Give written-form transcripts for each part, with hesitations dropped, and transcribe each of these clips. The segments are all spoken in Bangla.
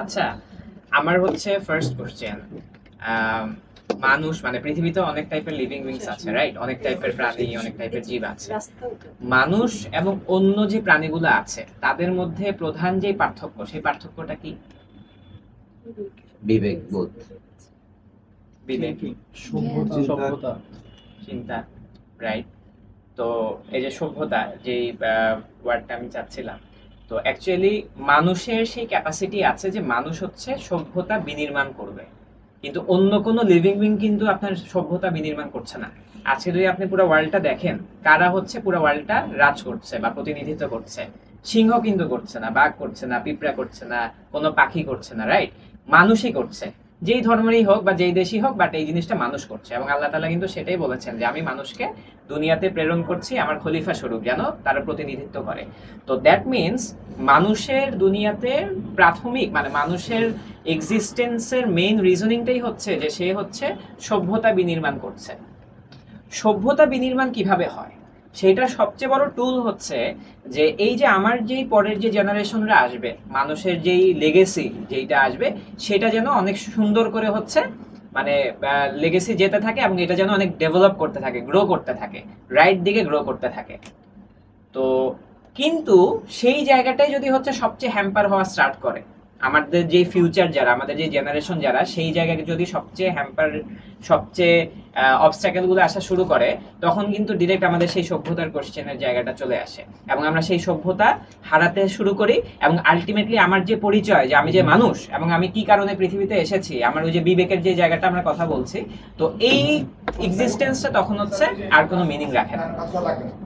আচ্ছা, আমার হচ্ছে ফার্স্ট কোশ্চেন, মানুষ মানে পৃথিবীতে অনেক টাইপের লিভিং বিংস আছে, রাইট? অনেক টাইপের প্রাণী, অনেক টাইপের জীব আছে। মানুষ এবং অন্য যে প্রাণীগুলো আছে তাদের মধ্যে প্রধান যে পার্থক্য, সেই পার্থক্যটা কি? বিবেক বোধ, বিবেক, সভ্যতা, চিন্তা, রাইট? তো এই যে সভ্যতা, যেই ওয়ার্ডটা আমি চাচ্ছিলাম, তো অ্যাকচুয়ালি মানুষের সেই ক্যাপাসিটি আছে যে মানুষ হচ্ছে সভ্যতা বিনির্মাণ করবে, কিন্তু অন্য কোনো লিভিং বিং কিন্তু আপনার সভ্যতা বিনির্মাণ করছে না। আজকে যদি আপনি পুরো ওয়ার্ল্ডটা দেখেন, কারা হচ্ছে পুরো ওয়ার্ল্ডটা রাজ করছে বা প্রতিনিধিত্ব করছে? সিংহ কিন্তু করছে না, বাঘ করছে না, পিঁপড়া করছে না, কোনো পাখি করছে না, রাইট? মানুষই করছে, যেই ধর্মেরই হোক বা যেই দেশই হোক, বাট এই জিনিসটা মানুষ করছে। এবং আল্লাহ তাআলা কিন্তু সেটাই বলেছেন যে আমি মানুষকে দুনিয়াতে প্রেরণ করছি আমার খলিফা স্বরূপ, যেন তারা প্রতিনিধিত্ব করে। তো দ্যাট মিনস মানুষের দুনিয়াতে প্রাথমিক মানে মানুষের এক্সিস্টেন্সের মেইন রিজনিংটাই হচ্ছে যে সে হচ্ছে সভ্যতা বিনির্মাণ করছে। সভ্যতা বিনির্মাণ কিভাবে হয় সেটার সবচেয়ে বড় টুল হচ্ছে যে এই যে আমার যেই পরের যে জেনারেশনরা আসবে, মানুষের যেই লেগেসি যেইটা আসবে, সেটা যেন অনেক সুন্দর করে হচ্ছে মানে লেগেসি যেতে থাকে, এবং এটা যেন অনেক ডেভেলপ করতে থাকে, গ্রো করতে থাকে, রাইট দিকে গ্রো করতে থাকে। তো কিন্তু সেই জায়গাটাই যদি হচ্ছে সবচেয়ে হ্যাম্পার হওয়া স্টার্ট করে, আমাদের যে ফিউচার যারা, আমাদের যে জেনারেশন যারা, সেই জায়গায় যদি সবচেয়ে হ্যাম্পার, সবচেয়ে অবস্ট্যাকেল গুলো আসা শুরু করে, তখন কিন্তু ডিরেক্ট আমাদের সেই সভ্যতার কোশ্চেনের জায়গাটা চলে আসে, এবং আমরা সেই সভ্যতা হারাতে শুরু করি। এবং আলটিমেটলি আমার যে পরিচয়, যে আমি যে মানুষ এবং আমি কি কারণে পৃথিবীতে এসেছি, আমার ওই যে বিবেকের যে জায়গাটা আমরা কথা বলছি, তো এই এক্সিস্টেন্সটা তখন হচ্ছে আর কোনো মিনিং রাখে না।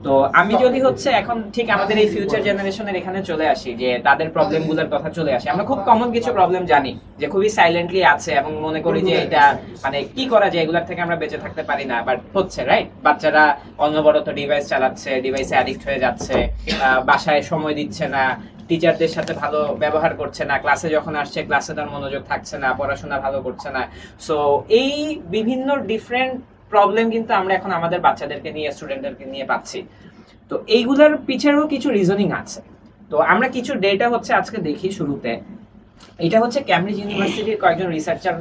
তো আমি যদি হচ্ছে এখন ঠিক আমাদের এই ফিউচার জেনারেশনের এখানে চলে আসি, যে তাদের প্রবলেমগুলোর কথা চলে আসে, আমরা খুব কমন কিছু প্রবলেম জানি যে খুবই সাইলেন্টলি আছে, এবং মনে করি যে এটা মানে কি করা যায়, এগুলোর থেকে আমরা বেঁচে থাকতে পারি না, বাট হচ্ছে, রাইট? বাচ্চারা অনবরত ডিভাইস চালাচ্ছে, ডিভাইসে অ্যাডিক্ট হয়ে যাচ্ছে, বাসায় সময় দিচ্ছে না, টিচারদের সাথে ভালো ব্যবহার করছে না, ক্লাসে যখন আসছে ক্লাসে তার মনোযোগ থাকছে না, পড়াশোনা ভালো করছে না। সো এই বিভিন্ন ডিফারেন্ট প্রবলেম কিন্তু আমরা এখন আমাদের বাচ্চাদেরকে নিয়ে, স্টুডেন্টদেরকে নিয়ে পাচ্ছি। তো এইগুলোর পিছনেও কিছু রিজনিং আছে। তো আমরা কিছু ডেটা হচ্ছে আজকে দেখি শুরুতে। এটা হচ্ছে ক্যামব্রিজ ইউনিভার্সিটির কয়েকজন রিসার্চার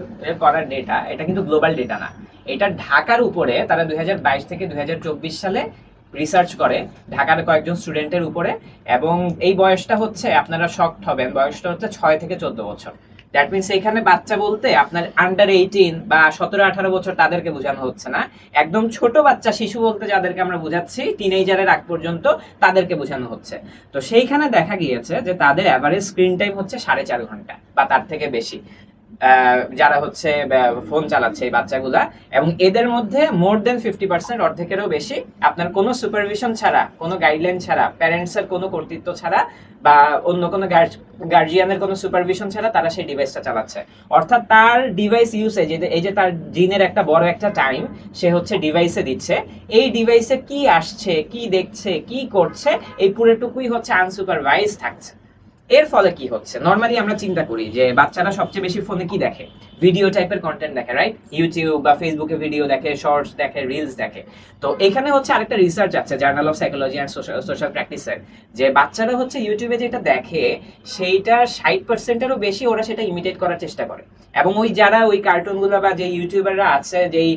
করার ডেটা, এটা কিন্তু গ্লোবাল ডেটা না। এটা ঢাকার উপরে তারা 2022 থেকে 2024 সালে রিসার্চ করে ঢাকার কয়েকজন স্টুডেন্টের উপরে, এবং এই বয়সটা হচ্ছে, আপনারা শকড হবেন, বয়সটা হচ্ছে 6 থেকে 14 বছর। দ্যাট মিনস এখানে বাচ্চা বলতে আপনার আন্ডার 18 বা 17-18 বছর তাদেরকে বোঝানো হচ্ছে না, একদম ছোট বাচ্চা, শিশু বলতে যাদেরকে আমরা বোঝাচ্ছি টিনেজারের আগ পর্যন্ত, তাদেরকে বোঝানো হচ্ছে। তো সেইখানে দেখা গিয়েছে যে তাদের অ্যাভারেজ স্ক্রিন টাইম হচ্ছে 4.5 ঘন্টা বা তার থেকে বেশি, যারা হচ্ছে ফোন চালাচ্ছে এই বাচ্চাগুলা। এবং এদের মধ্যে মোর দেন 50%, অর্ধেকেরও বেশি, আপনার কোনো সুপারভিশন ছাড়া, কোনো গাইডলাইন ছাড়া, প্যারেন্টসের কোনো কর্তৃত্ব ছাড়া বা অন্য কোনো গার্জিয়ানের কোনো সুপারভিশন ছাড়া তারা সেই ডিভাইসটা চালাচ্ছে। অর্থাৎ তার ডিভাইস ইউসেজ, এই যে তার দিনের একটা বড় একটা টাইম সে হচ্ছে ডিভাইসে দিচ্ছে, এই ডিভাইসে কি আসছে, কি দেখছে, কি করছে, এই পুরোটুকুই হচ্ছে আনসুপারভাইজ থাকছে। এর ফলে কি হচ্ছে, নরমালি আমরা চিন্তা করি যে বাচ্চারা সবচেয়ে বেশি ফোনে কি দেখে, ভিডিও টাইপের কন্টেন্ট দেখে, রাইট? ইউটিউব বা ফেসবুকে ভিডিও দেখে, শর্টস দেখে, রিলস দেখে। তো এখানে হচ্ছে আরেকটা রিসার্চ আছে journal of psychology and social প্র্যাকটিসের, যে বাচ্চারা হচ্ছে ইউটিউবে যেটা দেখে সেইটা 60%-এরও বেশি ওরা সেটা ইমিটেট করার চেষ্টা করে। এবং ওই যারা ওই কার্টুনগুলো বা যে ইউটিউবাররা আছে, যেই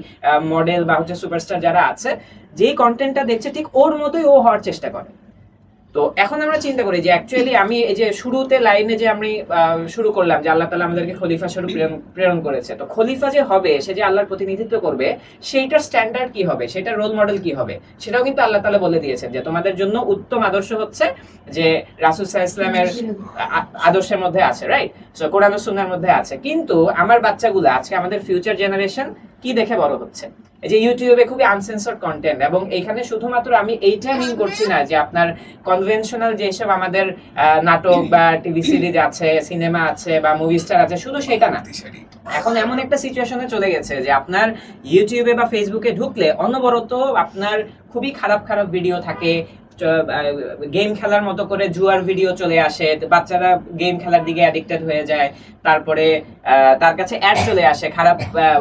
মডেল বা হচ্ছে সুপারস্টার যারা আছে, যেই কন্টেন্টটা দেখছে ঠিক ওর মতোই ও হওয়ার চেষ্টা করে। তো এখন আমরা চিন্তা করি যে অ্যাকচুয়ালি আমি এই যে শুরুতে লাইনে যে আমি শুরু করলাম যে আল্লাহ তাআলা আমাদেরকে খলিফা স্বরূপ প্রেরণ করেছে, তো খলিফা যে হবে, সে যে আল্লাহর প্রতিনিধিত্ব করবে, সেইটার স্ট্যান্ডার্ড কি হবে, সেটার রোল মডেল কি হবে, সেটাও কিন্তু আল্লাহ তাআলা বলে দিয়েছেন যে তোমাদের জন্য উত্তম আদর্শ হচ্ছে যে রাসূল সাল্লাল্লাহু আলাইহি ওয়াসাল্লামের আদর্শের মধ্যে আছে, রাইট? সো কোরআন ও সুন্নাহর মধ্যে আছে। কিন্তু আমার বাচ্চাগুলো আজকে, আমাদের ফিউচার জেনারেশন কি দেখে বড় হচ্ছে? এই যে ইউটিউবে খুবই আনসেন্সর্ড কন্টেন্ট, এবং এইখানে শুধুমাত্র আমি এইটা মিন করছি না যে আপনার কনভেনশনাল যেসব আমাদের নাটক বা টিভি সিরিজ আছে, সিনেমা আছে বা মুভি স্টার আছে, শুধু সেটা না। এখন এমন একটা সিচুয়েশনে চলে গেছে যে আপনার ইউটিউবে বা ফেসবুকে ঢুকলে অনবরত আপনার খুবই খারাপ খারাপ ভিডিও থাকে, গেম খেলার মতো করে জুয়ার ভিডিও চলে আসে, বাচ্চারা গেম খেলার দিকে অ্যাডিক্টেড হয়ে যায়। তারপরে তার কাছে অ্যাড চলে আসে, খারাপ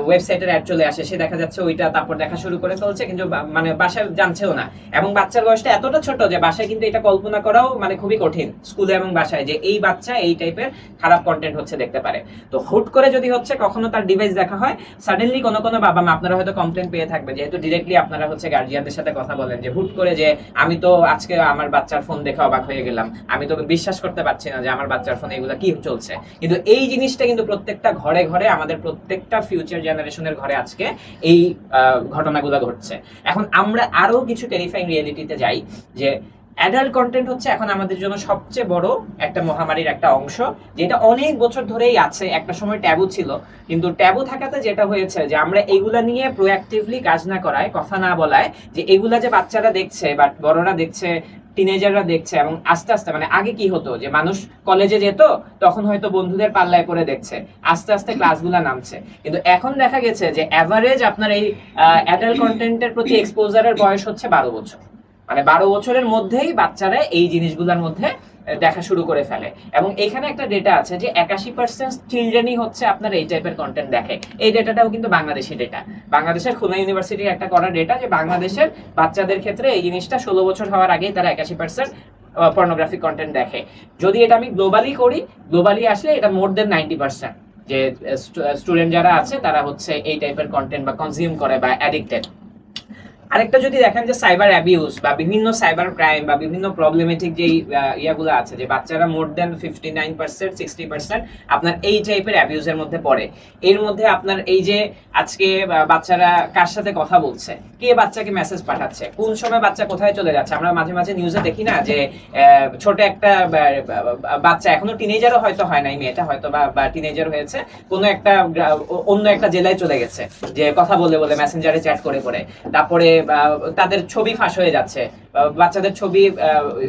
ওয়েবসাইটের অ্যাড চলে আসে, সে দেখা যাচ্ছে ওইটা তারপর দেখা শুরু করে ফেলছে, কিন্তু মানে বাসায় জানছেও না। এবং বাচ্চার বয়সটা এতটা ছোট যে বাসায় কিন্তু এটা কল্পনা করাও মানে খুবই কঠিন, স্কুলে এবং বাসায়, যে এই বাচ্চা এই টাইপের খারাপ কন্টেন্ট হচ্ছে দেখতে পারে। তো হুট করে যদি হচ্ছে কখনো তার ডিভাইস দেখা হয়, সাডেনলি কোনো বাবা মা, আপনারা হয়তো কমপ্লেন পেয়ে থাকবে, যেহেতু ডিরেক্টলি আপনারা হচ্ছে গার্জিয়ানদের সাথে কথা বলেন, যে হুট করে যে আমি তো আজকে আমার বাচ্চার ফোন দেখে অবাক হয়ে গেলাম, আমি তো বিশ্বাস করতে পারছি না যে আমার বাচ্চার ফোনে এগুলো কি চলছে। কিন্তু এই জিনিসটা কিন্তু প্রত্যেকটা ঘরে ঘরে, আমাদের প্রত্যেকটা ফিউচার জেনারেশনের ঘরে আজকে এই ঘটনাগুলো ঘটছে। এখন আমরা আরো কিছু টেরিফাইং রিয়েলিটিতে যাই, যে অ্যাডাল্ট কন্টেন্ট হচ্ছে এখন আমাদের জন্য সবচেয়ে বড় একটা মহামারীর একটা অংশ, যেটা অনেক বছর ধরেই আছে, একটা সময় ট্যাবু ছিল, কিন্তু ট্যাবু থাকাতে যেটা হয়েছে যে আমরা এগুলা নিয়ে প্রোঅ্যাক্টিভলি কাজ না করায়, কথা না বলায়, যে এগুলা যে বাচ্চারা দেখছে বা বড়রা দেখছে, টিনেজাররা দেখছে, এবং আস্তে আস্তে মানে আগে কি হতো যে মানুষ কলেজে যেত, তখন হয়তো বন্ধুদের পাল্লায় করে দেখছে, আস্তে আস্তে ক্লাসগুলো নামছে। কিন্তু এখন দেখা গেছে যে এভারেজ আপনার এই অ্যাডাল্ট কন্টেন্টের প্রতি এক্সপোজারের বয়স হচ্ছে 12 বছর। মানে 12 বছরের মধ্যেই বাচ্চারা এই জিনিসগুলোর মধ্যে দেখা শুরু করে ফেলে। এবং এখানে একটা ডেটা আছে যে 81% চিলড্রেনই হচ্ছে আপনার এই টাইপের কন্টেন্ট দেখে। এই ডেটাটাও কিন্তু বাংলাদেশি ডেটা, বাংলাদেশের খুলনা ইউনিভার্সিটির একটা করা ডেটা, যে বাংলাদেশের বাচ্চাদের ক্ষেত্রে এই জিনিসটা 16 বছর হওয়ার আগেই তারা 81% পর্নোগ্রাফিক কন্টেন্ট দেখে। যদি এটা আমি গ্লোবালি করি, গ্লোবালি আসলে এটা মোর দেন 90%, যে স্টুডেন্ট যারা আছে তারা হচ্ছে এই টাইপের কন্টেন্ট বা কনজিউম করে বা অ্যাডিক্টেড। আরেকটা যদি দেখেন যে সাইবার অ্যাবিউজ বা বিভিন্ন সাইবার ক্রাইম বা বিভিন্ন প্রবলেমেটিক যে ইয়াগুলো আছে, যে বাচ্চারা মোর দেন 59% 60% আপনার এই টাইপের অ্যাবিউজের মধ্যে পড়ে। এর মধ্যে আপনার এই যে আজকে বাচ্চারা কার সাথে কথা বলছে, কে বাচ্চাকে মেসেজ পাঠাচ্ছে, কোন সময় বাচ্চা কোথায় চলে যাচ্ছে। আমরা মাঝে মাঝে নিউজে দেখি না যে ছোট একটা বাচ্চা, এখনো টিনেজারও হয়তো হয় নাই, মেয়েটা হয়তো বা টিনেজার হয়েছে, কোনো একটা অন্য একটা জেলায় চলে গেছে, যে কথা বলে বলে মেসেঞ্জারে চ্যাট করে করে, তারপরে তাদের ছবি ফাঁস হয়ে যাচ্ছে, বাচ্চাদের ছবি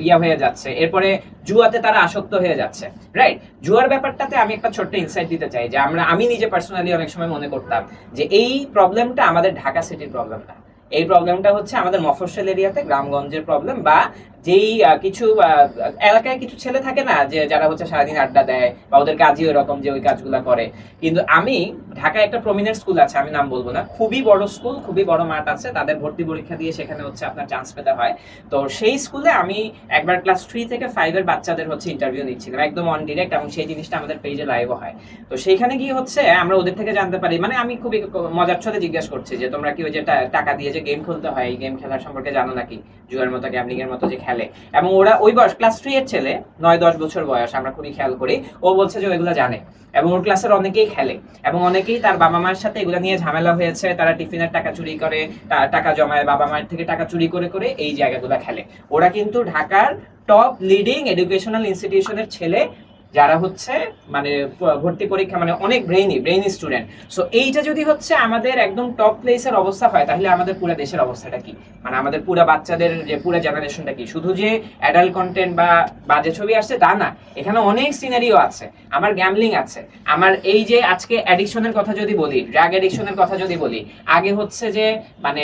ইয়া হয়ে যাচ্ছে, এরপরে জুয়াতে তারা আসক্ত হয়ে যাচ্ছে। রাইট, জুয়ার ব্যাপারটাতে আমি একটা ছোট্ট ইনসাইট দিতে চাই, যে আমি নিজে পার্সোনালি অনেক সময় মনে করতাম যে এই প্রবলেমটা আমাদের ঢাকা সিটির প্রবলেম না, এই প্রবলেমটা হচ্ছে আমাদের মফস্বল এরিয়াতে, গ্রামগঞ্জের প্রবলেম, বা যেই কিছু এলাকায় কিছু ছেলে থাকে না, যে যারা হচ্ছে সারাদিন আড্ডা দেয় বা ওদের কাজই এরকম যে ওই কাজগুলো করে। কিন্তু আমি ঢাকায় একটা প্রমিনেন্ট স্কুল আছে, আমি নাম বলবো না, খুবই বড় স্কুল, খুবই বড় মাঠ আছে, তাদের ভর্তি পরীক্ষা দিয়ে সেখানে হচ্ছে আপনার চান্স পেতে হয়। তো সেই স্কুলে আমি একবার ক্লাস 3 থেকে 5 এর বাচ্চাদের হচ্ছে ইন্টারভিউ নিচ্ছিলাম, একদম অন ডিরেক্ট, এবং সেই জিনিসটা আমাদের পেজে লাইভও হয়। তো সেইখানে গিয়ে হচ্ছে আমরা ওদের থেকে জানতে পারি, মানে আমি খুবই মজার ছলে জিজ্ঞাসা করছি যে তোমরা কি ওই যে টাকা দিয়ে যে গেম খেলতে হয়, এই গেম খেলার সম্পর্কে জানো নাকি, জুয়ার মতো গ্যামলিং এর মতো যে খেলে। এবং ওরা ওই বয়স ক্লাস 3 এর ছেলে, 9-10 বছর বয়স, আমরা খুবই খেয়াল করি, ও বলছে যে ওইগুলো জানে, এবং ওর ক্লাসের অনেকেই খেলে, এবং অনেকেই তার বাবা মায়ের সাথে এগুলো নিয়ে ঝামেলা হয়েছে, তারা টিফিনের টাকা চুরি করে, টাকা জমায়, বাবা মায়ের থেকে টাকা চুরি করে করে এই জায়গাগুলো খেলে। ওরা কিন্তু ঢাকার টপ লিডিং এডুকেশনাল ইনস্টিটিউশনের ছেলে, যারা হচ্ছে মানে ভর্তি পরীক্ষা মানে অনেক ব্রেইনি স্টুডেন্ট। সো এইটা যদি হচ্ছে আমাদের একদম টপ প্লেসের অবস্থা হয়, তাহলে আমাদের পুরো দেশের অবস্থাটা কি, মানে আমাদের পুরো বাচ্চাদের যে পুরো জেনারেশনটা কি। শুধু যে অ্যাডাল্ট কন্টেন্ট বা বাজে ছবি আসছে তা না, এখানে অনেক সিনারিও আছে, আমার গ্যামলিং আছে, আমার এই যে আজকে অ্যাডিকশনের কথা যদি বলি, ড্রাগ অ্যাডিকশনের কথা যদি বলি, আগে হচ্ছে যে মানে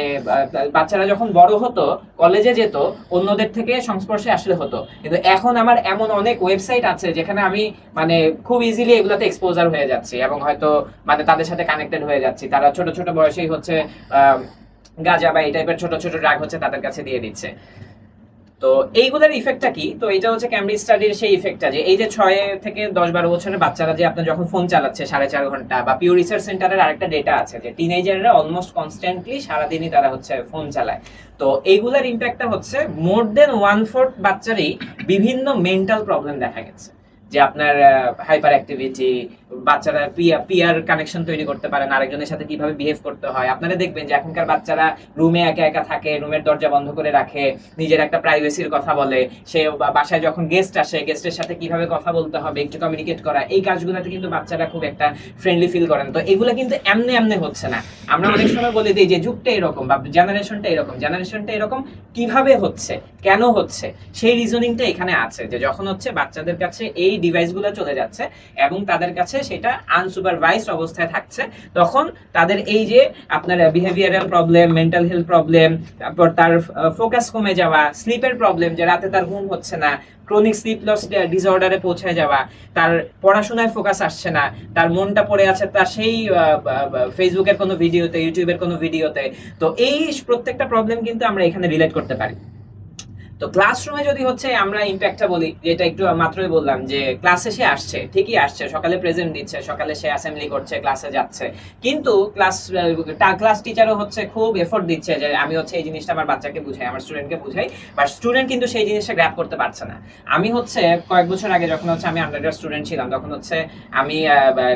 বাচ্চারা যখন বড় হতো, কলেজে যেত, অন্যদের থেকে সংস্পর্শে আসলে হতো, কিন্তু এখন আমার এমন অনেক ওয়েবসাইট আছে যেখানে আমি মানে খুব ইজিলি এগুলাতে এক্সপোজার হয়ে যাচ্ছে, এবং হয়তো মানে তাদের সাথে কানেক্টেড হয়ে যাচ্ছি। তারা ছোট ছোট বয়সেই হচ্ছে গাঁজা বা এই টাইপের ছোট ছোট ড্রাগ হচ্ছে তাদের কাছে দিয়ে দিচ্ছে। তো এইগুলোর ইফেক্টটা কি? তো এটা হচ্ছে ক্যামব্রিজ স্টাডির সেই ইফেক্টটা, যে এই যে 6 থেকে 10-12 বছরের বাচ্চারা যে আপনার যখন ফোন চালাচ্ছে 4.5 ঘন্টা, বা পিউ রিসার্চ সেন্টারের আরেকটা ডেটা আছে যে টিনেজাররা অলমোস্ট কনস্ট্যান্টলি সারাদিনই তারা হচ্ছে ফোন চালায়। তো এইগুলোর ইম্প্যাক্টটা হচ্ছে মোর দেন 1/4 বাচ্চারই বিভিন্ন মেন্টাল প্রবলেম দেখা গেছে, যে আপনার হাইপার অ্যাক্টিভিটি, বাচ্চারা পিয়ার কানেকশন তৈরি করতে পারে না, আরেকজনের সাথে কিভাবে বিহেভ করতে হয়। আপনারা দেখবেন যে এখনকার বাচ্চারা রুমে একা একা থাকে, রুমের দরজা বন্ধ করে রাখে, নিজের একটা প্রাইভেসির কথা বলে, সে বাসায় যখন গেস্ট আসে গেস্টের সাথে কিভাবে কথা বলতে হবে, একটু কমিউনিকেট করা, এই কাজগুলোতে কিন্তু বাচ্চারা খুব একটা ফ্রেন্ডলি ফিল করেন। তো এগুলো কিন্তু এমনি এমনি হচ্ছে না। আমরা অনেক সময় বলে দিই যে যুগটা এরকম বা জেনারেশনটা এরকম, কিভাবে হচ্ছে, কেন হচ্ছে, সেই রিজনিংটা এখানে আছে, যে যখন হচ্ছে বাচ্চাদের কাছে এই ডিভাইসগুলো চলে যাচ্ছে এবং তাদের কাছে সেটা আনসুপারভাইজড অবস্থায় থাকছে, তখন তাদের এই যে আপনার behavioural problem, mental health problem, তারপর তার ফোকাস কমে যাওয়া, স্লিপের প্রবলেম, যে রাতে তার ঘুম হচ্ছে না, ক্রনিক স্লিপ লস ডিসঅর্ডারে পৌঁছে যাওয়া, তার পড়াশোনায় ফোকাস আসছে না, তার মনটা পড়ে আছে তার সেই ফেসবুকের কোনো ভিডিওতে, ইউটিউবের কোনো ভিডিওতে। তো এই প্রত্যেকটা প্রবলেম কিন্তু আমরা এখানে রিলেট করতে পারি। তো ক্লাসরুমে যদি হচ্ছে আমরা ইম্প্যাক্টটা বলি, যেটা একটু মাত্রই বললাম, যে ক্লাসে সে আসছে, ঠিকই আসছে, সকালে প্রেজেন্ট দিচ্ছে, সকালে সে অ্যাসেম্বলি করছে, ক্লাসে যাচ্ছে, কিন্তু ক্লাস টিচারও হচ্ছে খুব এফোর্ট দিচ্ছে যে আমি হচ্ছে এই জিনিসটা আমার বাচ্চাকে বুঝাই, আমার স্টুডেন্টকে বুঝাই, বাট স্টুডেন্ট কিন্তু সেই জিনিসটা গ্র্যাব করতে পারছে না। আমি হচ্ছে কয়েক বছর আগে যখন হচ্ছে আমি আন্ডারগ্রেড স্টুডেন্ট ছিলাম, তখন হচ্ছে আমি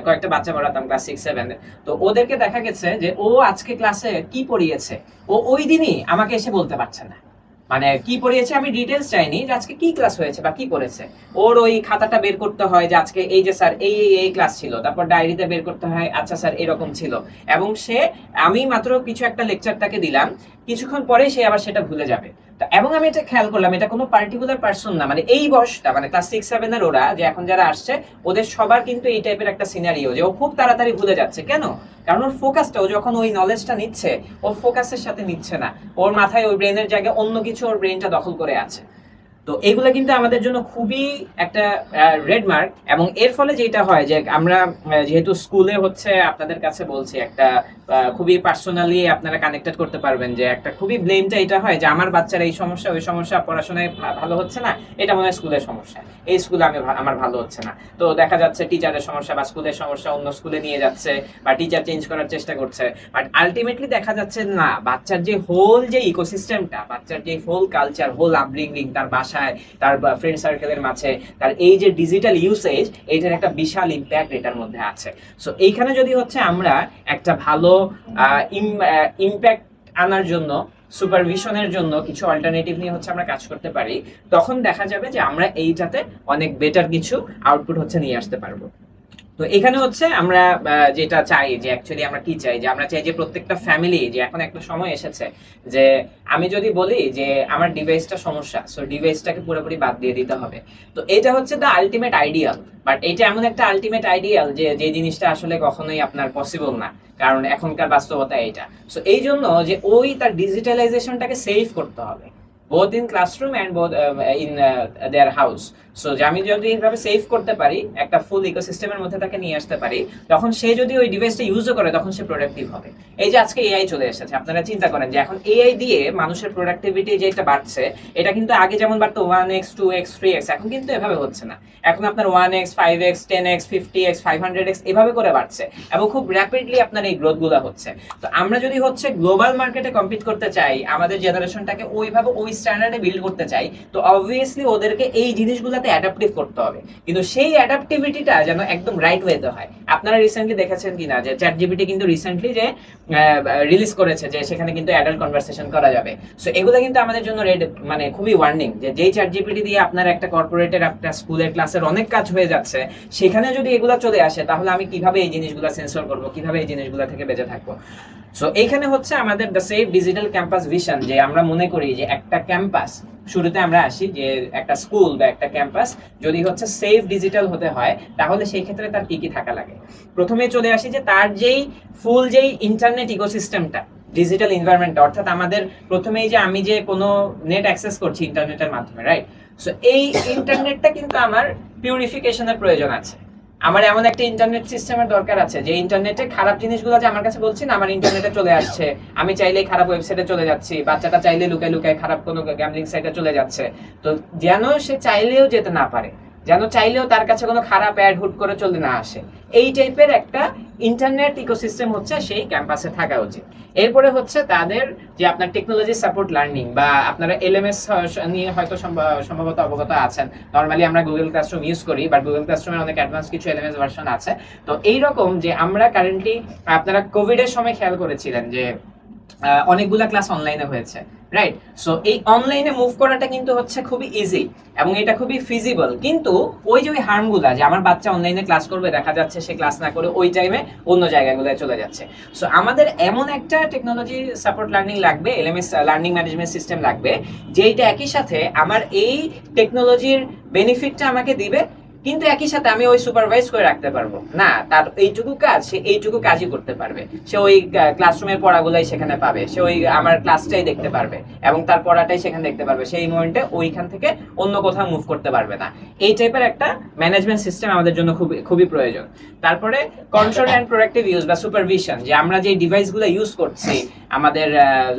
কয়েকটা বাচ্চা পড়াতাম ক্লাস 6-7। তো ওদেরকে দেখা গেছে যে ও আজকে ক্লাসে কি পড়িয়েছে ও ওই দিনই আমাকে এসে বলতে পারছে না, মানে কি পড়িয়েছে আমি ডিটেলস চাইনি, যে আজকে কি ক্লাস হয়েছে বা কি পড়েছে। ওর ওই খাতাটা বের করতে হয় যে আজকে এই যে স্যার এই ক্লাস ছিল, তারপর ডায়েরিতে বের করতে হয় আচ্ছা স্যার এরকম ছিল, এবং সে আমি মাত্র কিছু একটা লেকচার তাকে দিলাম, কিছুক্ষণ পরে সে আবার সেটা ভুলে যাবে। এবং আমি এটা খেয়াল করলাম, এটা কোনো পার্টিকুলার পার্সন না, মানে এই বয়সটা, মানে ক্লাস 6-7 এর ওরা যে এখন যারা আসছে, ওদের সবার কিন্তু এই টাইপের একটা সিনারিও, যে ও খুব তাড়াতাড়ি ভুলে যাচ্ছে। কেন? কারণ ওর ফোকাসটা, ও যখন ওই নলেজটা নিচ্ছে, ওর ফোকাসের সাথে নিচ্ছে না, ওর মাথায় ওই ব্রেনের জায়গায় অন্য কিছু ওর ব্রেনটা দখল করে আছে। তো এগুলো কিন্তু আমাদের জন্য খুবই একটা রেড মার্ক। এবং এর ফলে যেটা হয় যে আমরা যেহেতু স্কুলে হচ্ছে আপনাদের কাছে বলছি, একটা খুবই পার্সোনালি আপনারা কানেক্টেড করতে পারবেন, যে একটা খুবই ব্লেমটা এটা হয় যে আমার বাচ্চার এই সমস্যা, ওই সমস্যা, পড়াশোনায় ভালো হচ্ছে না, এটা মনে হয় স্কুলের সমস্যা, এই স্কুলে আমার ভালো হচ্ছে না। তো দেখা যাচ্ছে টিচারের সমস্যা বা স্কুলের সমস্যা অন্য স্কুলে নিয়ে যাচ্ছে, বা টিচার চেঞ্জ করার চেষ্টা করছে, বাট আলটিমেটলি দেখা যাচ্ছে না, বাচ্চার যে হোল যে ইকোসিস্টেমটা, বাচ্চার যে হোল কালচার, হোল আপব্রিঙ্গিং, তার বাসায়, তার ফ্রেন্ড সার্কেলের মাঝে, তার এই যে ডিজিটাল ইউসেজ, এইটার একটা বিশাল ইম্প্যাক্ট এটার মধ্যে আছে। সো এইখানে যদি হচ্ছে আমরা একটা ভালো ইম্প্যাক্ট আনার জন্য, সুপারভিশনের জন্য কিছু অল্টারনেটিভ নিয়ে হচ্ছে আমরা কাজ করতে পারি, তখন দেখা যাবে যে আমরা এইটাতে অনেক বেটার কিছু আউটপুট হচ্ছে নিয়ে আসতে পারবো। তো এখানে হচ্ছে আমরা যেটা চাই, যে অ্যাকচুয়ালি আমরা কি চাই, যে আমরা চাই যে প্রত্যেকটা ফ্যামিলি, যে এখন একটা সময় এসেছে যে আমি যদি বলি যে আমার ডিভাইসটা সমস্যা, সো ডিভাইসটাকে পুরোপুরি বাদ দিয়ে দিতে হবে। তো এটা হচ্ছে দ্য আলটিমেট আইডিয়াল, বাট এটা এমন একটা আলটিমেট আইডিয়াল যে জিনিসটা আসলে কখনোই আপনার পসিবল না, কারণ এখনকার বাস্তবতা এইটা। সো এই জন্য যে ওই তার ডিজিটালাইজেশনটাকে সেভ করতে হবে, both in classroom and both in their house. So আমি যদি এইভাবে সেভ করতে পারি, একটা ফুল ইকোসিস্টেমের মধ্যে তাকে নিয়ে আসতে পারি, তখন সে যদি ওই ডিভাইসটা ইউজও করে, তখন সে প্রোডাক্টিভ হবে। এই যে আজকে এআই চলে এসেছে, আপনারা চিন্তা করেন যে এখন এআই দিয়ে মানুষের প্রোডাক্টিভিটি যেটা বাড়ছে, এটা কিন্তু আগে যেমন বাড়তো 1x 2x 3x, এখন কিন্তু এভাবে হচ্ছে না। এখন আপনার 1x 5x 10x 50x 500x এভাবে করে বাড়ছে, এবং খুব র্যাপিডলি আপনার এই গ্রোথগুলো হচ্ছে। তো আমরা যদি হচ্ছে গ্লোবাল মার্কেটে কম্পিট করতে চাই, আমাদের জেনারেশনটাকে ওইভাবে ওই স্ট্যান্ডার্ডে বিল্ড করতে চাই, তো অবভিয়াসলি ওদেরকে এই জিনিসগুলোতে অ্যাডাপটিভ করতে হবে, কিন্তু সেই অ্যাডাপটিভিটিটা যেন একদম রাইট ওয়েতে হয়। আপনারা রিসেন্টলি দেখেছেন কিনা যে চ্যাটজিপিটি কিন্তু রিসেন্টলি যে রিলিজ করেছে, যে সেখানে কিন্তু অ্যাডাল্ট কনভারসেশন করা যাবে। সো এগুলো কিন্তু আমাদের জন্য মানে খুবই ওয়ার্নিং, যে যেই চ্যাটজিপিটি দিয়ে আপনার একটা কর্পোরেটের, একটা স্কুলের ক্লাসের অনেক কাজ হয়ে যাচ্ছে, সেখানে যদি এগুলো চলে আসে, তাহলে আমি কিভাবে এই জিনিসগুলো সেন্সর করব, কিভাবে এই জিনিসগুলো থেকে বেঁচে থাকবো। সো এইখানে হচ্ছে আমাদের the safe digital campus vision, যে আমরা মনে করি যে একটা ক্যাম্পাস, শুরুতে আমরা আসি যে একটা স্কুল বা একটা ক্যাম্পাস যদি হচ্ছে সেফ ডিজিটাল হতে হয়, তাহলে সেই ক্ষেত্রে তার কি কি থাকা লাগে। প্রথমে চলে আসি যে তার যেই ফুল যেই ইন্টারনেট ইকোসিস্টেমটা, ডিজিটাল এনভায়রনমেন্ট, অর্থাৎ আমাদের প্রথমেই যে আমি যে কোনো নেট অ্যাক্সেস করছি ইন্টারনেটের মাধ্যমে, রাইট? সো এই ইন্টারনেটটা কিন্তু আমার পিউরিফিকেশনের প্রয়োজন আছে। আমার এমন একটা ইন্টারনেট সিস্টেমের দরকার আছে যে ইন্টারনেটে খারাপ জিনিসগুলো যে আমার কাছে বলছি না, আমার ইন্টারনেটে চলে আসছে, আমি চাইলেই খারাপ ওয়েবসাইটে চলে যাচ্ছি, বাচ্চাটা চাইলে লুকায় লুকায় খারাপ কোনো গ্যাম্বলিং সাইটে চলে যাচ্ছে। তো যেন সে চাইলেও যেতে না পারে, যেন চাইলেও তার কাছে কোনো খারাপ অ্যাড হুট করে চলে না আসে, এই টাইপের একটা ইন্টারনেট ইকোসিস্টেম হচ্ছে সেই ক্যাম্পাসে থাকা উচিত। এরপরে হচ্ছে তাদের যে আপনার টেকনোলজি সাপোর্ট লার্নিং, বা আপনারা এলএমএস নিয়ে হয়তো সম্ভবত অবগত আছেন। নর্মালি আমরা গুগল ক্লাসরুম ইউজ করি, বাট গুগল ক্লাসরুমের অনেক অ্যাডভান্স কিছু এলএমএস ভার্সন আছে। তো এইরকম যে আমরা কারেন্টলি, আপনারা কোভিডের সময় খেয়াল করেছিলেন যে অনেকগুলা ক্লাস অনলাইনে হয়েছে, রাইট? সো এই অনলাইনে মুভ করাটা কিন্তু হচ্ছে খুবই ইজি এবং এটা খুবই ফিজিবল, কিন্তু ওই যে ওই হার্মগুলা, যে আমার বাচ্চা অনলাইনে ক্লাস করবে, দেখা যাচ্ছে সে ক্লাস না করে ওই টাইমে অন্য জায়গাগুলোয় চলে যাচ্ছে। সো আমাদের এমন একটা টেকনোলজি সাপোর্ট লার্নিং লাগবে, এলএমএস লার্নিং ম্যানেজমেন্ট সিস্টেম লাগবে, যেইটা একই সাথে আমার এই টেকনোলজির বেনিফিটটা আমাকে দিবে, কিন্তু একই সাথে আমি ওই সুপারভাইজ করে রাখতে পারবো না, তার এইটুকু কাজ সে এইটুকু কাজই করতে পারবে, সে ওই ক্লাসরুমের পড়াগুলাই সেখানে পাবে, সে ওই আমার ক্লাসটাই দেখতে পারবে এবং তার পড়াটাই সেখানে দেখতে পারবে, সেই মোমেন্টে ওইখান থেকে অন্য কোথাও মুভ করতে পারবে না। এই টাইপের একটা ম্যানেজমেন্ট সিস্টেম আমাদের জন্য খুবই খুবই প্রয়োজন। তারপরে কন্ট্রোল অ্যান্ড প্রোডাক্টিভ ইউজ বা সুপারভিশন, যে আমরা যে ডিভাইসগুলো ইউজ করছি, আমাদের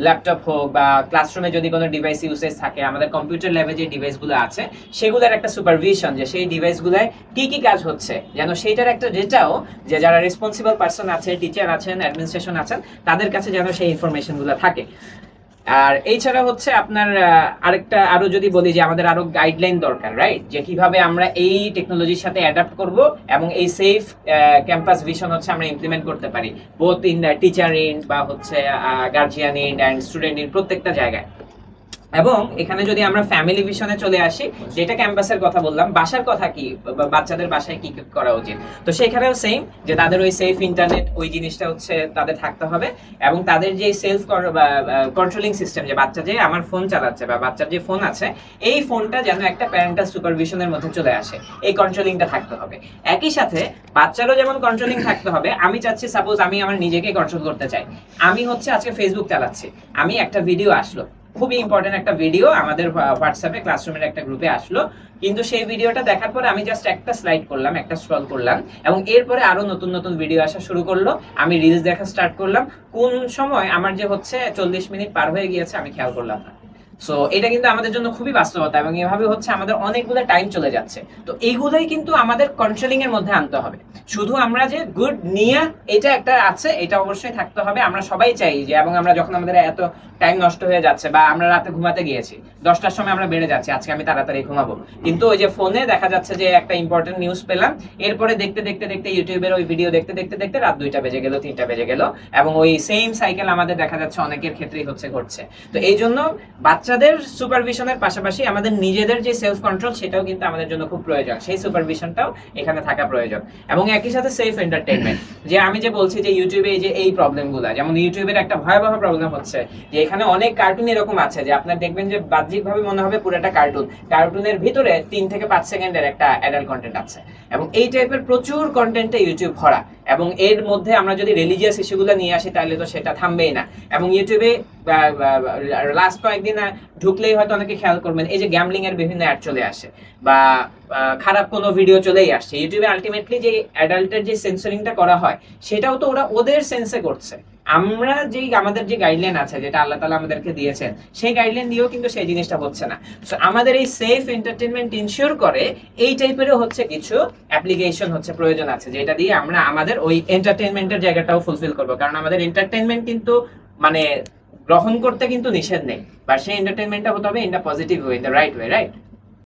ল্যাপটপ হোক বা ক্লাসরুমে যদি কোনো ডিভাইস ইউসেজ থাকে, আমাদের কম্পিউটার ল্যাবে যে ডিভাইসগুলো আছে সেগুলোর একটা সুপারভিশন, যে সেই ডিভাইসগুলোয় কি কি কাজ হচ্ছে, যেন সেইটার একটা ডেটাও যে যারা রেসপন্সিবল পারসন আছে, টিচার আছেন, অ্যাডমিনিস্ট্রেশন আছেন, তাদের কাছে যেন সেই ইনফরমেশনগুলো থাকে। আর এছাড়া হচ্ছে আপনার আরেকটা আরো যদি বলি যে আমাদের আরো গাইডলাইন দরকার, রাইট, যে কিভাবে আমরা এই টেকনোলজির সাথে অ্যাডাপ্ট করব এবং এই সেফ ক্যাম্পাস ভিশন হচ্ছে আমরা ইমপ্লিমেন্ট করতে পারি, বোথ ইন টিচার এন্ড বা হচ্ছে guardian end and student end প্রত্যেকটা জায়গায়। এবং এখানে যদি আমরা ফ্যামিলি ভিশনে চলে আসি, যেটা ক্যাম্পাসের কথা বললাম, বাসার কথা কি, বাচ্চাদের বাসায় কি করা উচিত, তো সেখানেও সেম, যে তাদের ওই সেফ ইন্টারনেট ওই জিনিসটা হচ্ছে তাদের থাকতে হবে, এবং তাদের যে সেলফ কন্ট্রোলিং সিস্টেম, যে বাচ্চা যে আমার ফোন চালাচ্ছে বা বাচ্চার যে ফোন আছে, এই ফোনটা যেন একটা প্যারেন্টাল সুপারভিশনের মধ্যে চলে আসে, এই কন্ট্রোলিংটা থাকতে হবে। একই সাথে বাচ্চারও যেমন কন্ট্রোলিং থাকতে হবে, আমি চাচ্ছি সাপোজ আমি আমার নিজেকে কন্ট্রোল করতে চাই, আমি হচ্ছে আজকে ফেসবুক চালাচ্ছি, আমি একটা ভিডিও আসলো, খুবই ইম্পর্টেন্ট একটা ভিডিও আমাদের হোয়াটসঅ্যাপে ক্লাসরুমের একটা গ্রুপে আসলো, কিন্তু সেই ভিডিওটা দেখার পরে আমি জাস্ট একটা স্লাইড করলাম, একটা স্ক্রল করলাম, এবং এরপরে আরো নতুন নতুন ভিডিও আসা শুরু করলো, আমি রিলস দেখা স্টার্ট করলাম, কোন সময় আমার যে হচ্ছে 40 মিনিট পার হয়ে গিয়েছে আমি খেয়াল করলাম না। সো এটা কিন্তু আমাদের জন্য খুবই বাস্তবতা, এবং এভাবে হচ্ছে আমাদের অনেকগুলো টাইম চলে যাচ্ছে। তো এইগুলোই কিন্তু আমাদের কন্ট্রোলিং এর মধ্যে আনতে হবে। শুধু আমরা যে গুড নিয়ে এটা একটা আছে, এটা অবশ্যই থাকতে হবে, আমরা সবাই চাই যে, এবং আমরা যখন আমাদের এত টাইম নষ্ট হয়ে যাচ্ছে বা আমরা রাতে ঘুমাতে গিয়েছি 10টার সময় আমরা বেড়ে যাচ্ছি, আজকে আমি তাড়াতাড়ি ঘুমাবো, কিন্তু ওই যে ফোনে দেখা যাচ্ছে যে একটা ইম্পর্টেন্ট নিউজ পেলাম, এরপরে দেখতে দেখতে দেখতে ইউটিউবের ওই ভিডিও দেখতে দেখতে দেখতে রাত 2টা বেজে গেল, 3টা বেজে গেল, এবং ওই সেম সাইকেল আমাদের দেখা যাচ্ছে অনেকের ক্ষেত্রেই হচ্ছে ঘটছে। তো এই জন্য বাচ্চাদের সুপারভিশনের পাশাপাশি আমাদের নিজেদের যে সেলফ কন্ট্রোল, সেটাও কিন্তু আমাদের জন্য খুব প্রয়োজন, সেই সুপারভিশনটাও এখানে থাকা প্রয়োজন। এবং একই সাথে সেফ এন্টারটেইনমেন্ট, যে আমি যে বলছি যে ইউটিউবে এই যে এই প্রবলেমগুলো, যেমন ইউটিউবের একটা ভয়াবহ প্রবলেম হচ্ছে যে এখানে অনেক কার্টুন এরকম আছে যে আপনার দেখবেন যে বাহ্যিকভাবে মনে হবে পুরোটা কার্টুন, কার্টুনের ভিতরে 3 থেকে 5 সেকেন্ডের একটা অ্যাডাল্ট কন্টেন্ট আছে, এবং এই টাইপের প্রচুর কন্টেন্টে ইউটিউব ভরা, এবং এর মধ্যে আমরা যদি রিলিজিয়াস ইস্যুগুলো নিয়ে আসি তাহলে তো সেটা থামবেই না। এবং ইউটিউবে লাস্ট কয়েকদিন ঢুকলেই হয়তো অনেকে খেয়াল করবেন, এই যে গ্যামলিং এর বিভিন্ন অ্যাড চলে আসে বা খারাপ কোনো ভিডিও চলেই আসছে। ইউটিউবে আলটিমেটলি যে অ্যাডাল্টের যে সেন্সরিংটা করা হয়, সেটাও তো ওরা ওদের সেন্সে করছে। আমরা যেই আমাদের যে গাইডলাইন আছে, যেটা আল্লাহ তাআলা আমাদেরকে দিয়েছেন, সেই গাইডলাইন দিয়েও কিন্তু সেই জিনিসটা হচ্ছে না। সো আমাদের এই সেফ এন্টারটেইনমেন্ট ইনশিওর করে এই টাইপেরও হচ্ছে কিছু অ্যাপ্লিকেশন হচ্ছে প্রয়োজন আছে, যেটা দিয়ে আমরা আমাদের ওই এন্টারটেইনমেন্টের জায়গাটাও ফুলফিল করবো। কারণ আমাদের এন্টারটেইনমেন্ট কিন্তু মানে গ্রহণ করতে কিন্তু নিষেধ নেই, বা সেই এন্টারটেইনমেন্টটা হতে হবে in the positive way, in the right way, right.